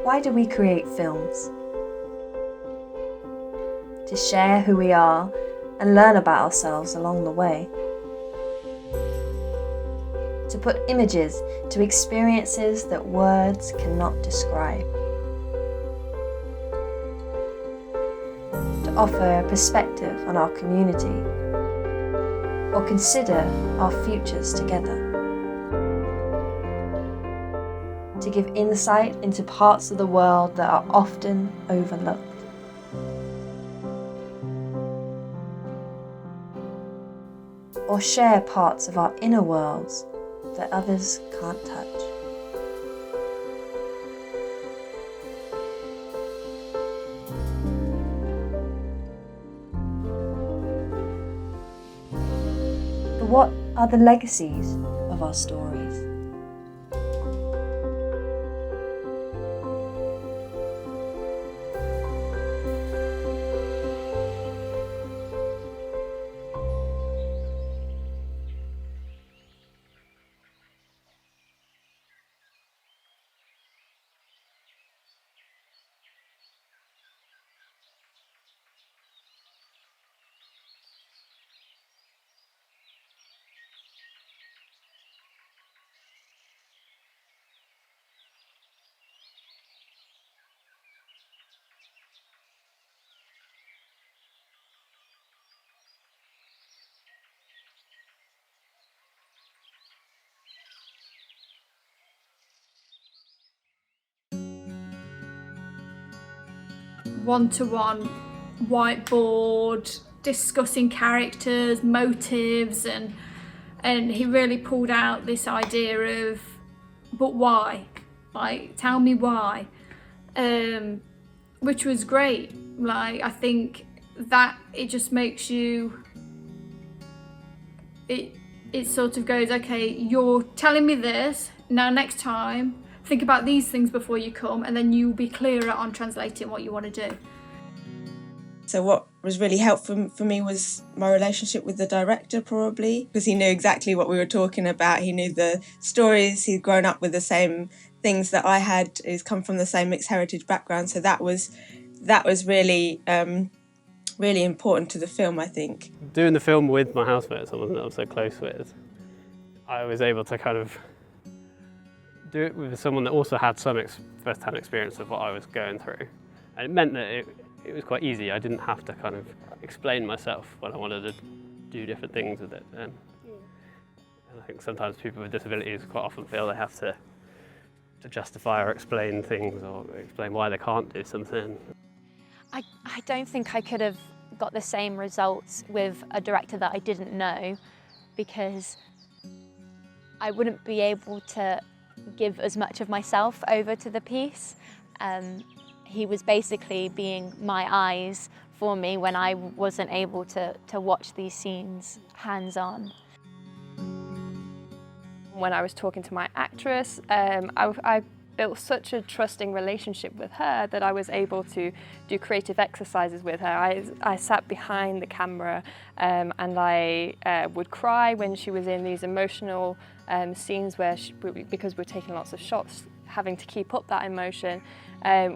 Why do we create films? To share who we are and learn about ourselves along the way. To put images to experiences that words cannot describe. To offer a perspective on our community, or consider our futures together. To give insight into parts of the world that are often overlooked. Or share parts of our inner worlds that others can't touch. But what are the legacies of our stories? One-to-one whiteboard, discussing characters, motives, and he really pulled out this idea of, but why? Like, tell me why, which was great. Like, I think that it just makes you, it sort of goes, okay, you're telling me this, now next time think about these things before you come, and then you'll be clearer on translating what you want to do. So what was really helpful for me was my relationship with the director, probably, because he knew exactly what we were talking about. He knew the stories, he'd grown up with the same things that I had, he's come from the same mixed heritage background, so that was really really important to the film, I think. Doing the film with my housemate, someone that I'm so close with, I was able to kind of do it with someone that also had some first-hand experience of what I was going through. And it meant that it was quite easy. I didn't have to kind of explain myself when I wanted to do different things with it. And I think sometimes people with disabilities quite often feel they have to justify or explain things or explain why they can't do something. I don't think I could have got the same results with a director that I didn't know, because I wouldn't be able to give as much of myself over to the piece. He was basically being my eyes for me when I wasn't able to watch these scenes hands-on. When I was talking to my actress, I built such a trusting relationship with her that I was able to do creative exercises with her. I sat behind the camera and I would cry when she was in these emotional scenes where because we're taking lots of shots, having to keep up that emotion.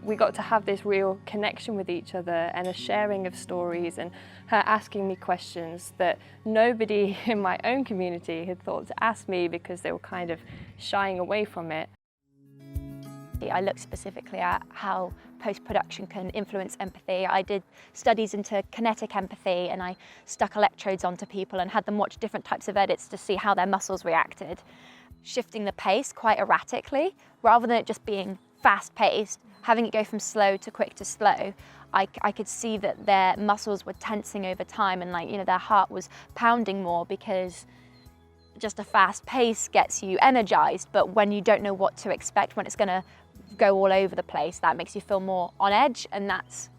We got to have this real connection with each other and a sharing of stories, and her asking me questions that nobody in my own community had thought to ask me because they were kind of shying away from it. I looked specifically at how post-production can influence empathy. I did studies into kinetic empathy, and I stuck electrodes onto people and had them watch different types of edits to see how their muscles reacted. Shifting the pace quite erratically, rather than it just being fast-paced, having it go from slow to quick to slow, I could see that their muscles were tensing over time, and their heart was pounding more, because just a fast pace gets you energized, but when you don't know what to expect, when it's going to go all over the place, that makes you feel more on edge, and that's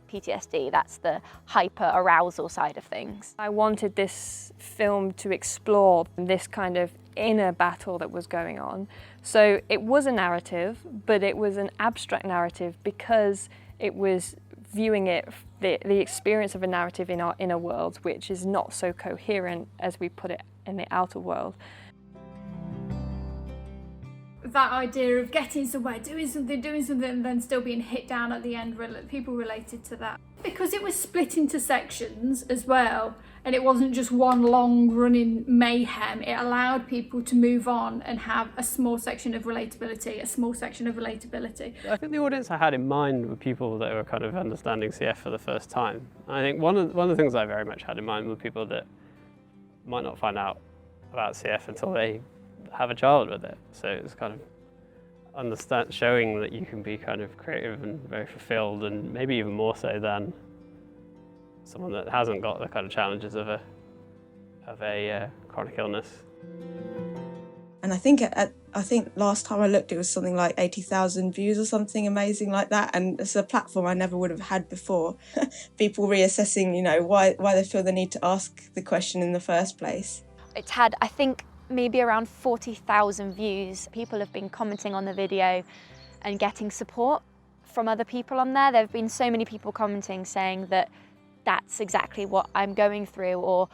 PTSD, that's the hyper arousal side of things. I wanted this film to explore this kind of inner battle that was going on. So it was a narrative, but it was an abstract narrative because it was viewing it, the experience of a narrative in our inner world, which is not so coherent as we put it in the outer world. of that idea of getting somewhere, doing something, and then still being hit down at the end, people related to that. Because it was split into sections as well, and it wasn't just one long running mayhem, it allowed people to move on and have a small section of relatability, I think the audience I had in mind were people that were kind of understanding CF for the first time. I think one of the things I very much had in mind were people that might not find out about CF until they have a child with it. So it's kind of showing that you can be kind of creative and very fulfilled, and maybe even more so than someone that hasn't got the kind of challenges of a chronic illness. And I think last time I looked, it was something like 80,000 views or something amazing like that. And it's a platform I never would have had before. People reassessing, why they feel the need to ask the question in the first place. It's had, I think, maybe around 40,000 views. People have been commenting on the video and getting support from other people on there. There have been so many people commenting saying that that's exactly what I'm going through, or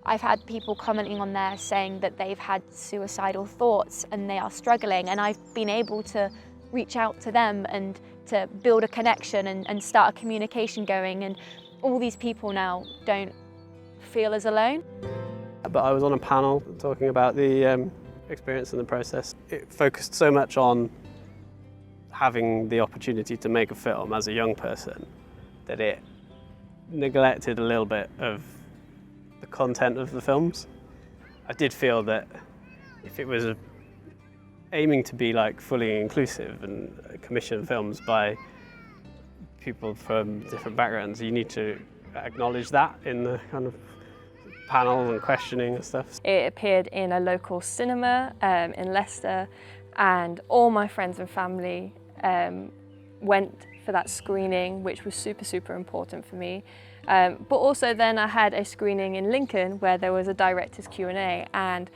I've had people commenting on there saying that they've had suicidal thoughts and they are struggling, and I've been able to reach out to them and to build a connection and start a communication going, and all these people now don't feel as alone. But I was on a panel talking about the experience and the process. It focused so much on having the opportunity to make a film as a young person that it neglected a little bit of the content of the films. I did feel that if it was aiming to be like fully inclusive and commission films by people from different backgrounds, you need to acknowledge that in the kind of panel and questioning and stuff. It appeared in a local cinema in Leicester, and all my friends and family went for that screening, which was super important for me. But also then I had a screening in Lincoln where there was a director's Q&A, and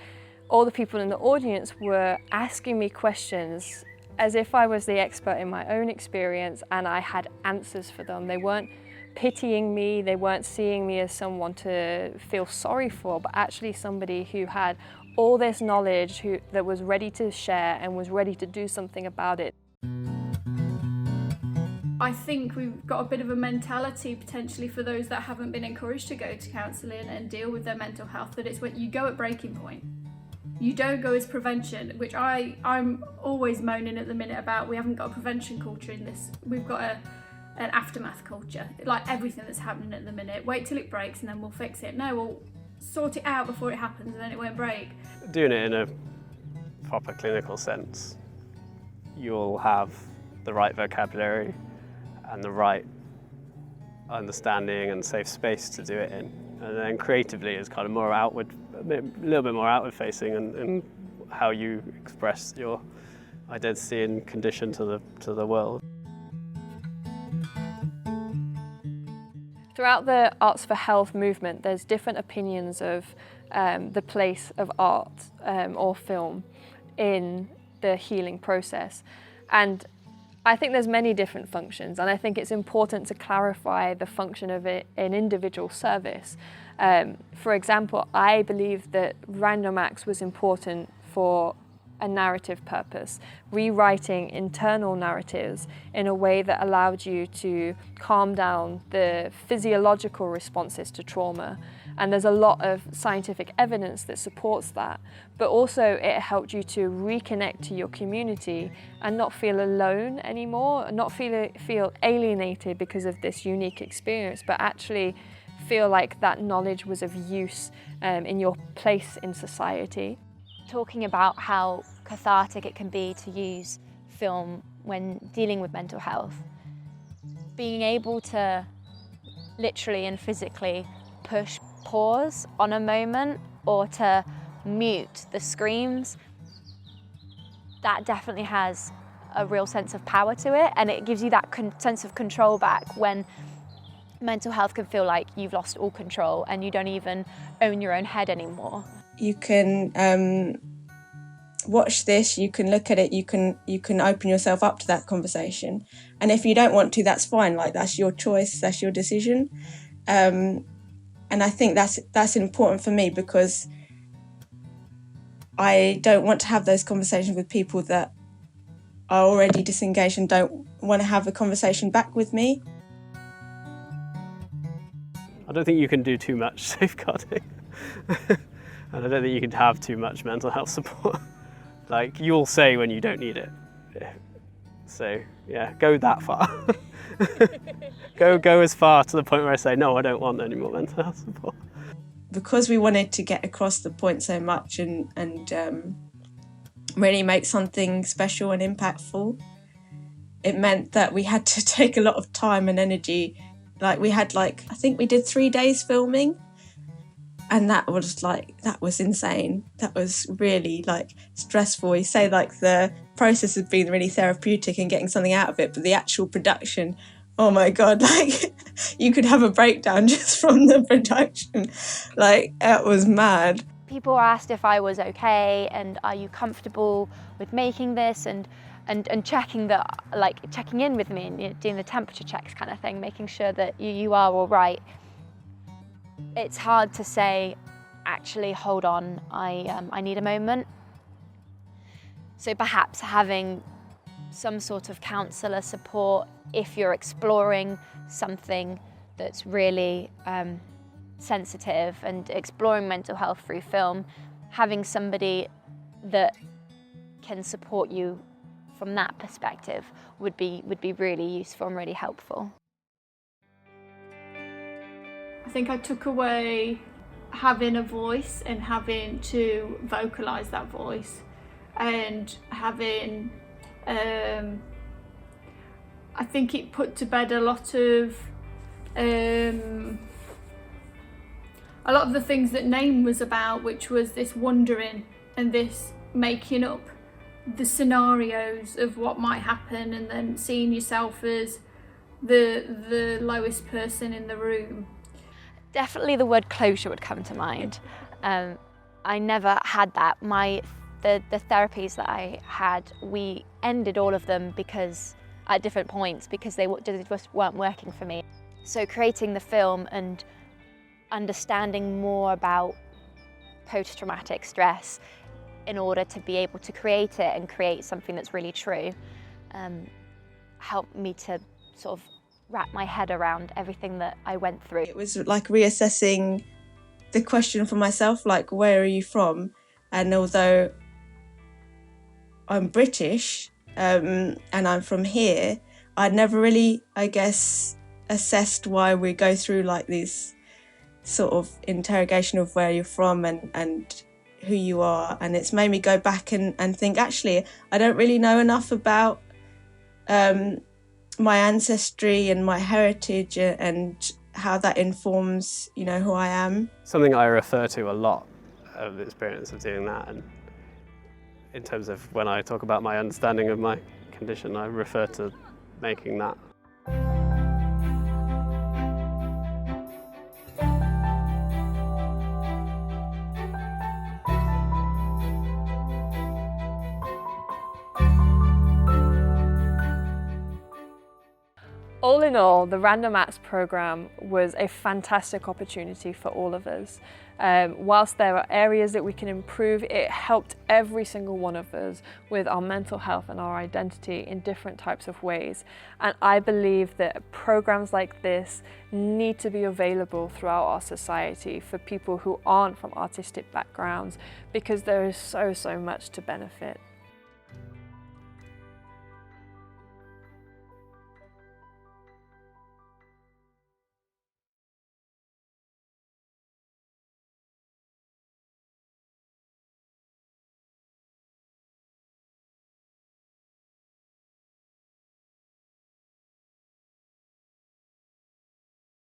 all the people in the audience were asking me questions as if I was the expert in my own experience and I had answers for them. They weren't pitying me, they weren't seeing me as someone to feel sorry for, but actually somebody who had all this knowledge that was ready to share and was ready to do something about it. I think we've got a bit of a mentality potentially for those that haven't been encouraged to go to counselling and deal with their mental health, that it's when you go at breaking point. You don't go as prevention, which I'm always moaning at the minute about. We haven't got a prevention culture in this. We've got an aftermath culture, like everything that's happening at the minute. Wait till it breaks and then we'll fix it. No, we'll sort it out before it happens and then it won't break. Doing it in a proper clinical sense, you'll have the right vocabulary and the right understanding and safe space to do it in. And then creatively it's kind of more outward, a little bit more outward facing and how you express your identity and condition to the world. Throughout the Arts for Health movement, there's different opinions of the place of art or film in the healing process. And I think there's many different functions, and I think it's important to clarify the function of an individual service. For example, I believe that random acts was important for a narrative purpose, rewriting internal narratives in a way that allowed you to calm down the physiological responses to trauma. And there's a lot of scientific evidence that supports that, but also it helped you to reconnect to your community and not feel alone anymore, not feel alienated because of this unique experience, but actually feel like that knowledge was of use in your place in society. Talking about how cathartic it can be to use film when dealing with mental health. Being able to literally and physically push pause on a moment or to mute the screams, that definitely has a real sense of power to it, and it gives you that sense of control back when mental health can feel like you've lost all control and you don't even own your own head anymore. You can watch this, you can look at it, you can open yourself up to that conversation, and if you don't want to, that's fine. Like, that's your choice, that's your decision. And I think that's important for me, because I don't want to have those conversations with people that are already disengaged and don't want to have a conversation back with me. I don't think you can do too much safeguarding. And I don't think you can have too much mental health support. Like, you'll say when you don't need it. So, yeah, go that far. go as far to the point where I say, no, I don't want any more mental health support. Because we wanted to get across the point so much and really make something special and impactful, it meant that we had to take a lot of time and energy. Like, we had I think we did 3 days filming, and that was insane. That was really stressful. You say the process has been really therapeutic and getting something out of it, but the actual production, oh my God, you could have a breakdown just from the production. It was mad. People asked if I was okay and are you comfortable with making this, and checking that, checking in with me and doing the temperature checks kind of thing, making sure that you are all right. It's hard to say, actually, hold on, I need a moment. So perhaps having some sort of counsellor support if you're exploring something that's really sensitive and exploring mental health through film, having somebody that can support you from that perspective would be really useful and really helpful. I think I took away having a voice and having to vocalise that voice, and having, I think it put to bed a lot of the things that Name was about, which was this wondering and this making up the scenarios of what might happen, and then seeing yourself as the lowest person in the room. Definitely the word closure would come to mind. I never had that. The therapies that I had, we ended all of them because at different points because they just weren't working for me. So creating the film and understanding more about post-traumatic stress in order to be able to create it and create something that's really true helped me to sort of wrap my head around everything that I went through. It was reassessing the question for myself, where are you from? And although I'm British and I'm from here, I'd never really, I guess, assessed why we go through this sort of interrogation of where you're from and who you are. And it's made me go back and think, actually, I don't really know enough about my ancestry and my heritage and how that informs, who I am. Something I refer to a lot of the experience of doing that, and in terms of when I talk about my understanding of my condition, I refer to making that. All in all, the Random Acts programme was a fantastic opportunity for all of us. Whilst there are areas that we can improve, it helped every single one of us with our mental health and our identity in different types of ways. And I believe that programmes like this need to be available throughout our society for people who aren't from artistic backgrounds, because there is so much to benefit.